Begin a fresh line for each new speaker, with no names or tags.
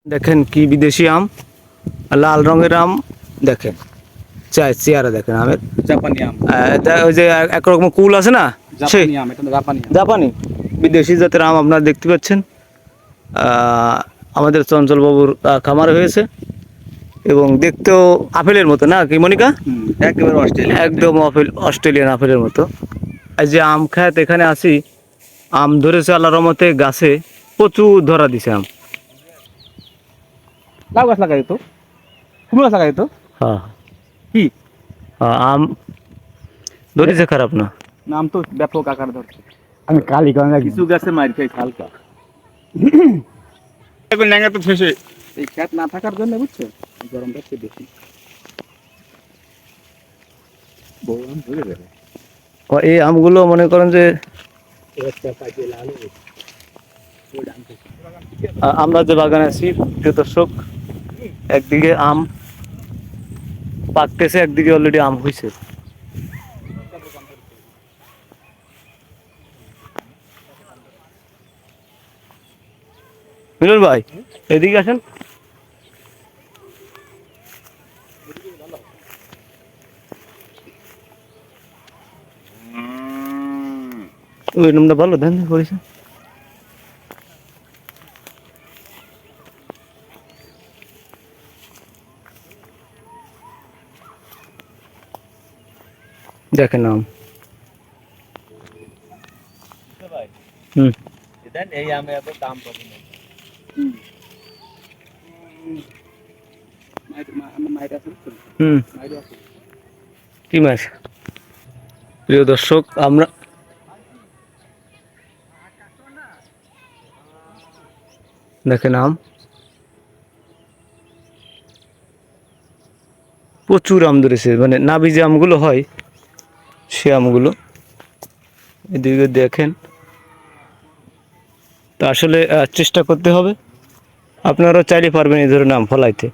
দেখেন কি বিদেশি আম, লাল রঙের আম। দেখেন চেয়ারা দেখেন আমের।
জাপানি আম।
ওই যে একরকম কুল আছে না, সেই
জাপানি আম, এটা জাপানি আম।
জাপানি বিদেশি জাতের আম আপনারা দেখতে পাচ্ছেন। আমাদের চঞ্চলবাবুর খামারে হয়েছে এবং দেখতেও আপেলের মতো না কি মনিকা?
একেবারে অস্ট্রেলিয়া।
একদম অস্ট্রেলিয়ান আপেলের মতো। এই যে আম খাত এখানে আসি, আম ধরেছে আল্লাহর রহমতে, গাছে প্রচুর ধরা দিছে আম।
লাউ গাছ লাগাই তো, কুমড়ো গাছ লাগাই তো।
হ্যাঁ
কি
আম ধরেছে, খারাপ না।
নাম তো ব্যাপক আকার ধরছে।
আমি কালি গঙ্গা
কিছু গাছে মার খাই হালকা। এখন ল্যাঙ্গা তো শেষে এই খ্যাত না থাকার জন্য বুঝছো, এই গরমটা একটু বেশি। বউ আম ধরে দেবে।
এই আমগুলো মনে করেন যে আমরা যে বাগানে আছি, প্রিয় দর্শক, একদিকে আম পাকতেছে, একদিকে অলরেডি আম হয়েছে। মিলন ভাই এদিকে আসেন। ওই নামটা ভালো ধ্যান করেছে। দেখেন আম। হুম
এই আমে এত দাম পাবো না।
হুম কি মাছ? প্রিয় দর্শক, আমরা দেখেন আম, প্রচুর আম ধরেছে, মানে নাবি যে আমগুলো হয় সে আমগুলো। এদিকে দেখেন, তা আসলে চেষ্টা করতে হবে। আপনারা চাইলে পারবেন এই ধরনের আম ফলাইতে।